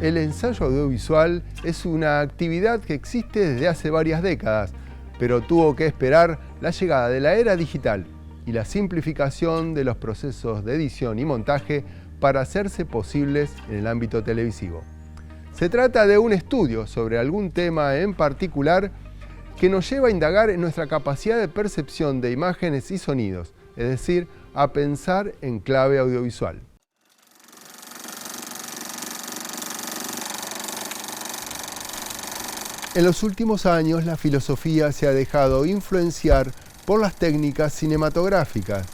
El ensayo audiovisual es una actividad que existe desde hace varias décadas, pero tuvo que esperar la llegada de la era digital y la simplificación de los procesos de edición y montaje para hacerse posibles en el ámbito televisivo. Se trata de un estudio sobre algún tema en particular que nos lleva a indagar en nuestra capacidad de percepción de imágenes y sonidos, es decir, a pensar en clave audiovisual. En los últimos años, la filosofía se ha dejado influenciar por las técnicas cinematográficas.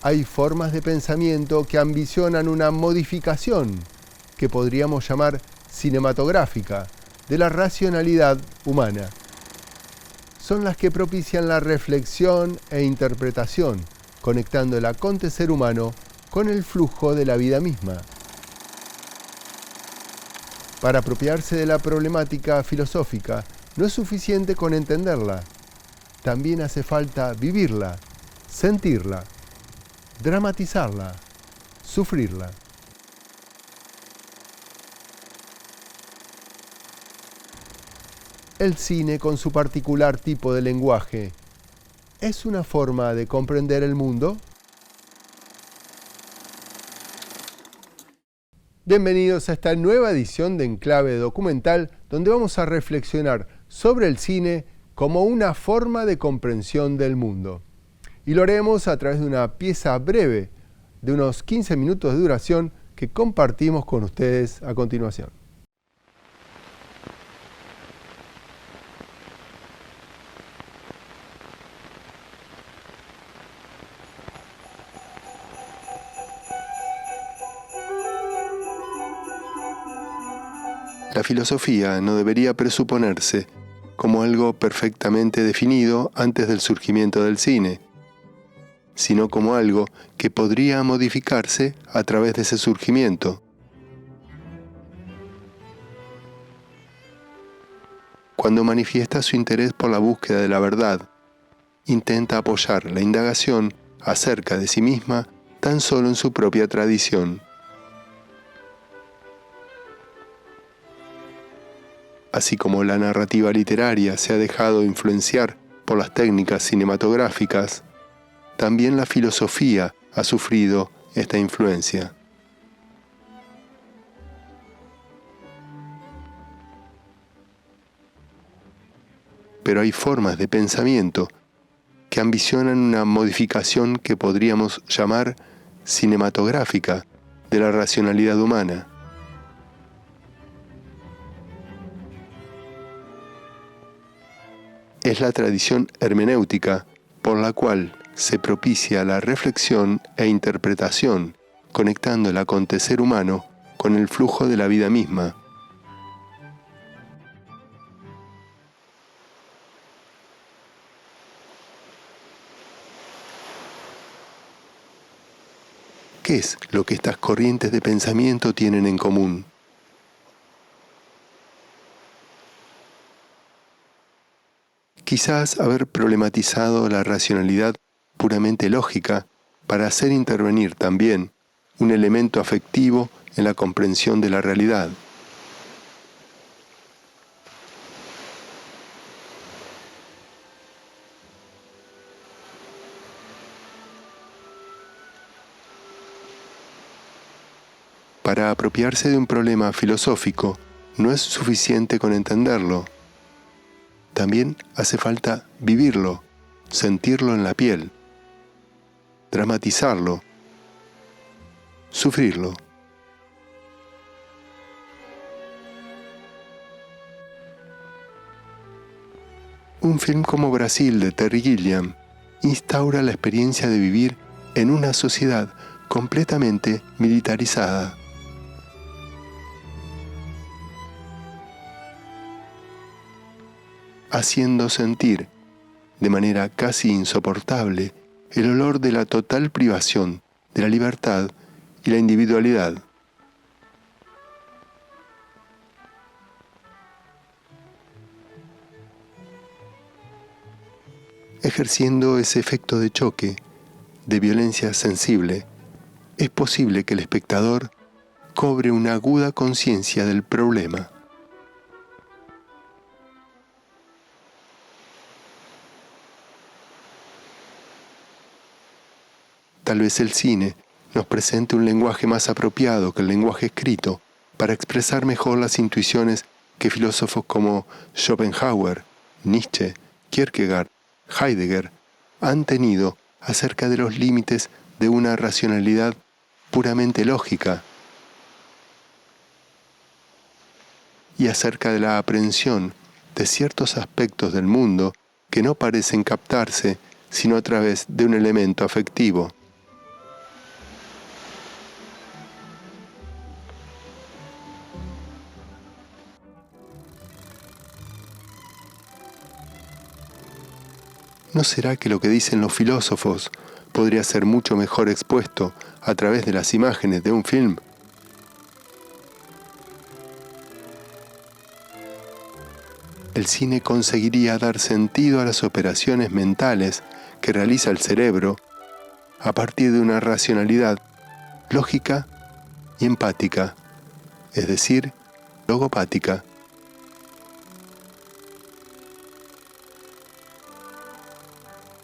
Hay formas de pensamiento que ambicionan una modificación, que podríamos llamar cinematográfica, de la racionalidad humana. Son las que propician la reflexión e interpretación, conectando el acontecer humano con el flujo de la vida misma. Para apropiarse de la problemática filosófica, no es suficiente con entenderla. También hace falta vivirla, sentirla, dramatizarla, sufrirla. El cine, con su particular tipo de lenguaje, ¿es una forma de comprender el mundo? Bienvenidos a esta nueva edición de Enclave Documental, donde vamos a reflexionar sobre el cine como una forma de comprensión del mundo. Y lo haremos a través de una pieza breve de unos 15 minutos de duración que compartimos con ustedes a continuación. La filosofía no debería presuponerse como algo perfectamente definido antes del surgimiento del cine, sino como algo que podría modificarse a través de ese surgimiento. Cuando manifiesta su interés por la búsqueda de la verdad, intenta apoyar la indagación acerca de sí misma tan solo en su propia tradición. Así como la narrativa literaria se ha dejado influenciar por las técnicas cinematográficas, también la filosofía ha sufrido esta influencia. Pero hay formas de pensamiento que ambicionan una modificación que podríamos llamar cinematográfica de la racionalidad humana. Es la tradición hermenéutica por la cual se propicia la reflexión e interpretación, conectando el acontecer humano con el flujo de la vida misma. ¿Qué es lo que estas corrientes de pensamiento tienen en común? Quizás haber problematizado la racionalidad puramente lógica para hacer intervenir también un elemento afectivo en la comprensión de la realidad. Para apropiarse de un problema filosófico, no es suficiente con entenderlo. También hace falta vivirlo, sentirlo en la piel, dramatizarlo, sufrirlo. Un film como Brasil de Terry Gilliam instaura la experiencia de vivir en una sociedad completamente militarizada. Haciendo sentir, de manera casi insoportable, el olor de la total privación de la libertad y la individualidad. Ejerciendo ese efecto de choque, de violencia sensible, es posible que el espectador cobre una aguda conciencia del problema. Tal vez el cine nos presente un lenguaje más apropiado que el lenguaje escrito para expresar mejor las intuiciones que filósofos como Schopenhauer, Nietzsche, Kierkegaard, Heidegger han tenido acerca de los límites de una racionalidad puramente lógica y acerca de la aprehensión de ciertos aspectos del mundo que no parecen captarse sino a través de un elemento afectivo. ¿No será que lo que dicen los filósofos podría ser mucho mejor expuesto a través de las imágenes de un film? El cine conseguiría dar sentido a las operaciones mentales que realiza el cerebro a partir de una racionalidad lógica y empática, es decir, logopática.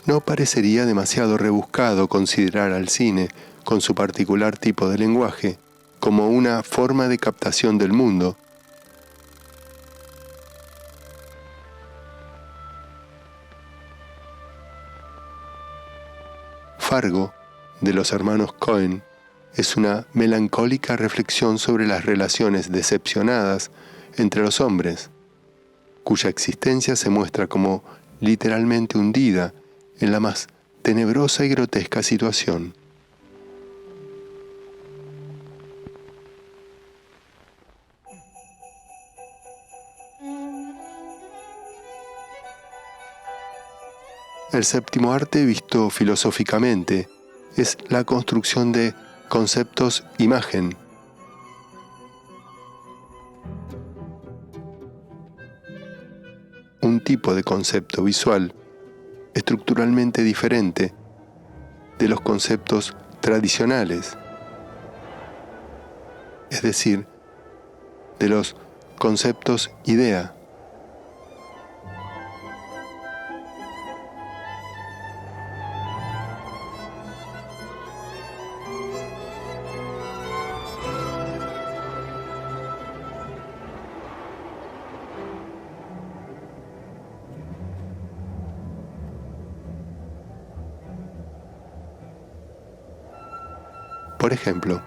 No parecería demasiado rebuscado considerar al cine, con su particular tipo de lenguaje, como una forma de captación del mundo. Fargo, de los hermanos Coen, es una melancólica reflexión sobre las relaciones decepcionadas entre los hombres, cuya existencia se muestra como literalmente hundida en la más tenebrosa y grotesca situación. El séptimo arte, visto filosóficamente, es la construcción de conceptos-imagen. Un tipo de concepto visual estructuralmente diferente de los conceptos tradicionales, es decir, de los conceptos idea. Por ejemplo,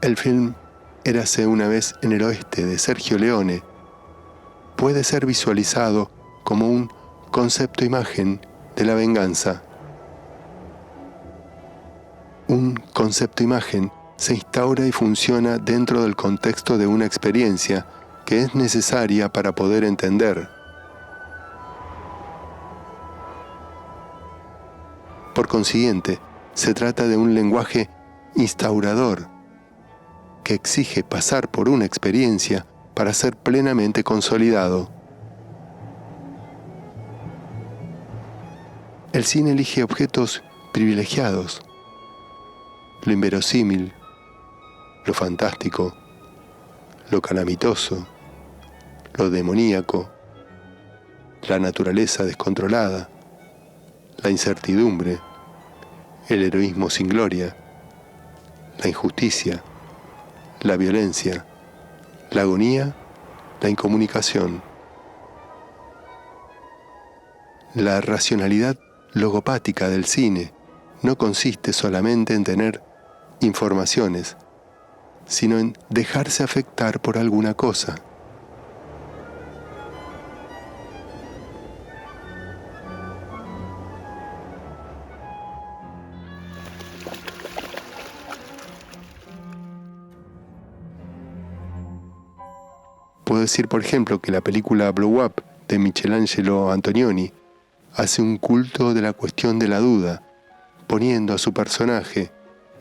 el film Érase una vez en el oeste de Sergio Leone puede ser visualizado como un concepto-imagen de la venganza. Un concepto-imagen se instaura y funciona dentro del contexto de una experiencia que es necesaria para poder entender. Por consiguiente, se trata de un lenguaje instaurador que exige pasar por una experiencia para ser plenamente consolidado. El cine elige objetos privilegiados, lo inverosímil, lo fantástico, lo calamitoso, lo demoníaco, la naturaleza descontrolada, la incertidumbre, el heroísmo sin gloria, la injusticia, la violencia, la agonía, la incomunicación. La racionalidad logopática del cine no consiste solamente en tener informaciones, sino en dejarse afectar por alguna cosa. Puedo decir, por ejemplo, que la película Blow Up de Michelangelo Antonioni hace un culto de la cuestión de la duda, poniendo a su personaje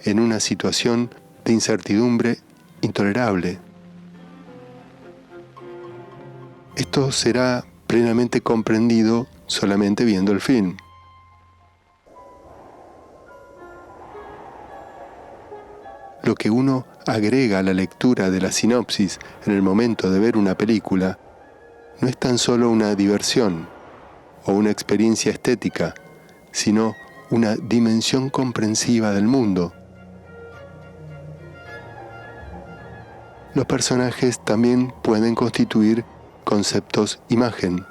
en una situación de incertidumbre intolerable. Esto será plenamente comprendido solamente viendo el film. Lo que uno agrega a la lectura de la sinopsis en el momento de ver una película, no es tan solo una diversión o una experiencia estética, sino una dimensión comprensiva del mundo. Los personajes también pueden constituir conceptos imagen.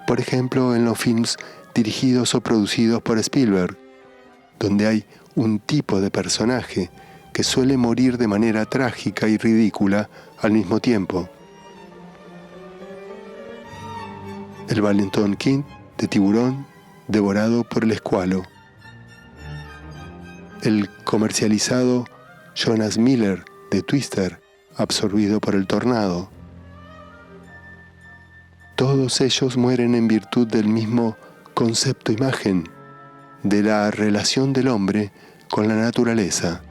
Por ejemplo, en los films dirigidos o producidos por Spielberg, donde hay un tipo de personaje que suele morir de manera trágica y ridícula al mismo tiempo. El valentón King de Tiburón, devorado por el escualo. El comercializado Jonas Miller de Twister, absorbido por el tornado. Todos ellos mueren en virtud del mismo concepto imagen, de la relación del hombre con la naturaleza.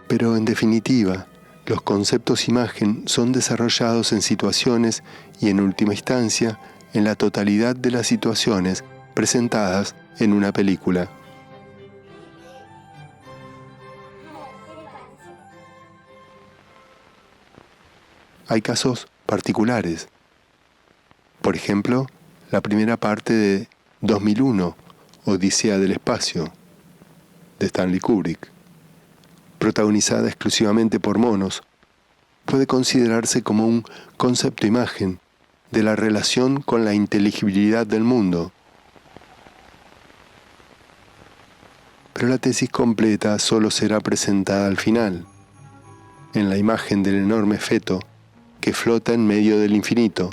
Pero en definitiva, los conceptos imagen son desarrollados en situaciones y en última instancia en la totalidad de las situaciones presentadas en una película. Hay casos particulares. Por ejemplo, la primera parte de 2001, Odisea del Espacio, de Stanley Kubrick, protagonizada exclusivamente por monos, puede considerarse como un concepto imagen de la relación con la inteligibilidad del mundo. Pero la tesis completa solo será presentada al final, en la imagen del enorme feto que flota en medio del infinito.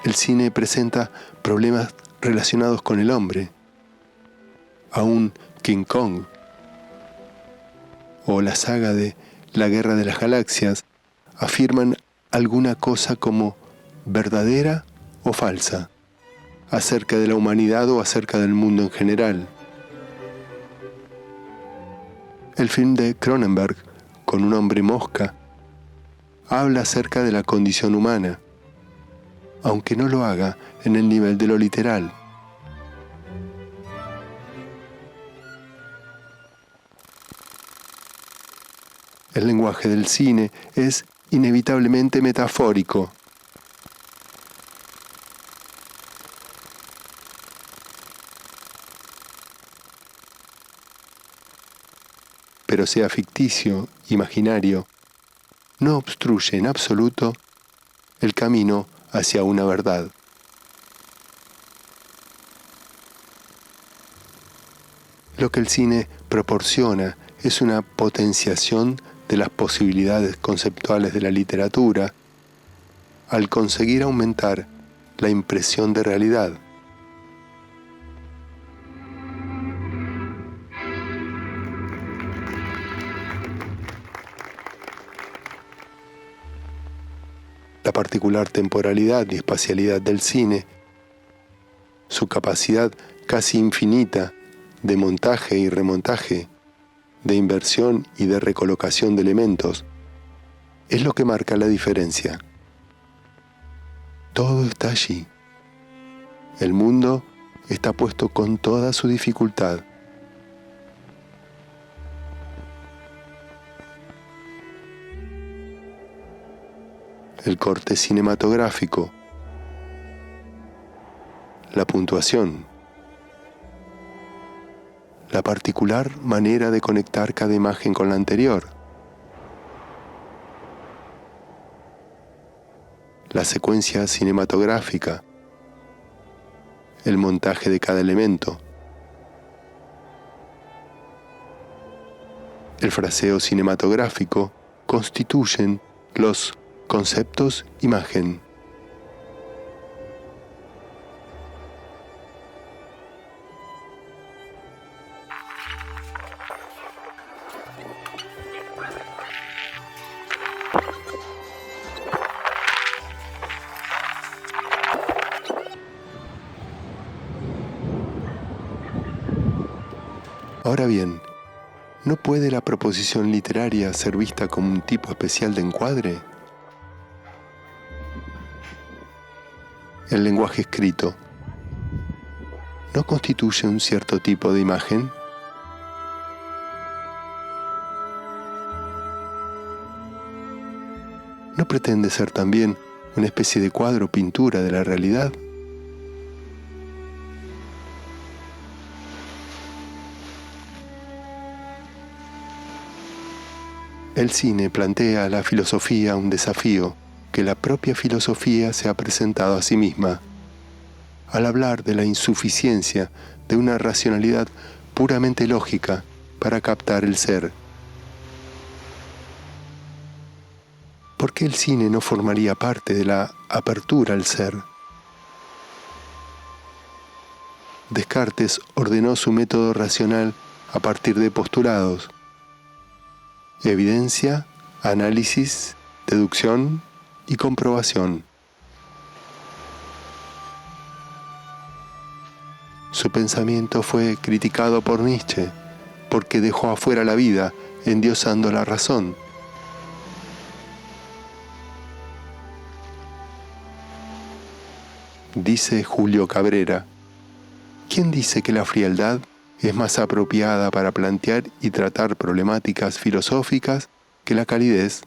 El cine presenta problemas relacionados con el hombre. Aún King Kong o la saga de La Guerra de las Galaxias afirman alguna cosa como verdadera o falsa acerca de la humanidad o acerca del mundo en general. El film de Cronenberg, Con un hombre mosca, habla acerca de la condición humana, aunque no lo haga en el nivel de lo literal. El lenguaje del cine es inevitablemente metafórico. Pero sea ficticio, imaginario, no obstruye en absoluto el camino hacia una verdad. Lo que el cine proporciona es una potenciación de las posibilidades conceptuales de la literatura al conseguir aumentar la impresión de realidad. La particular temporalidad y espacialidad del cine, su capacidad casi infinita de montaje y remontaje, de inversión y de recolocación de elementos, es lo que marca la diferencia. Todo está allí. El mundo está puesto con toda su dificultad. El corte cinematográfico, la puntuación, la particular manera de conectar cada imagen con la anterior, la secuencia cinematográfica, el montaje de cada elemento, el fraseo cinematográfico constituyen los conceptos imagen. Ahora bien, ¿No puede la proposición literaria ser vista como un tipo especial de encuadre? El lenguaje escrito ¿no constituye un cierto tipo de imagen? ¿No pretende ser también una especie de cuadro o pintura de la realidad? El cine plantea a la filosofía un desafío que la propia filosofía se ha presentado a sí misma, al hablar de la insuficiencia de una racionalidad puramente lógica para captar el ser. ¿Por qué el cine no formaría parte de la apertura al ser? Descartes ordenó su método racional a partir de postulados: evidencia, análisis, deducción y comprobación. Su pensamiento fue criticado por Nietzsche porque dejó afuera la vida endiosando la razón. Dice Julio Cabrera: ¿quién dice que la frialdad es más apropiada para plantear y tratar problemáticas filosóficas que la calidez?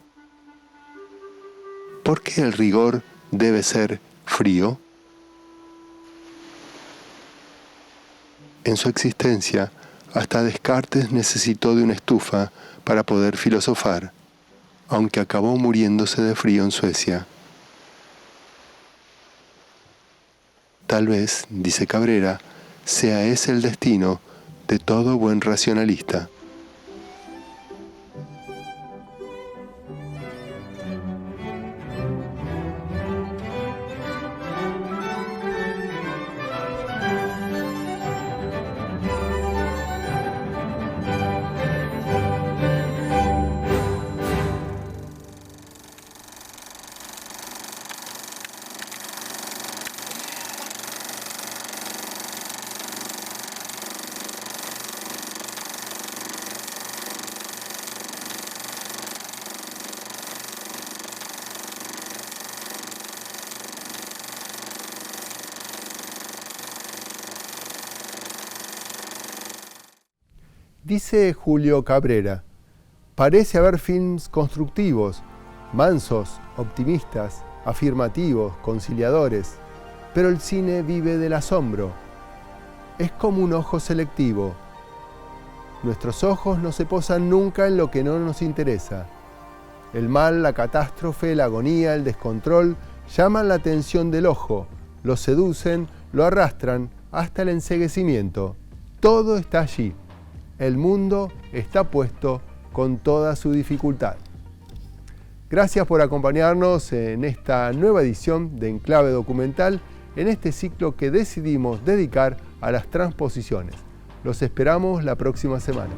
¿Por qué el rigor debe ser frío? En su existencia, hasta Descartes necesitó de una estufa para poder filosofar, aunque acabó muriéndose de frío en Suecia. Tal vez, dice Cabrera, sea ese el destino de todo buen racionalista. Dice Julio Cabrera: parece haber films constructivos, mansos, optimistas, afirmativos, conciliadores, pero el cine vive del asombro. Es como un ojo selectivo. Nuestros ojos no se posan nunca en lo que no nos interesa. El mal, la catástrofe, la agonía, el descontrol llaman la atención del ojo, lo seducen, lo arrastran hasta el enceguecimiento. Todo está allí. El mundo está puesto con toda su dificultad. Gracias por acompañarnos en esta nueva edición de Enclave Documental, en este ciclo que decidimos dedicar a las transposiciones. Los esperamos la próxima semana.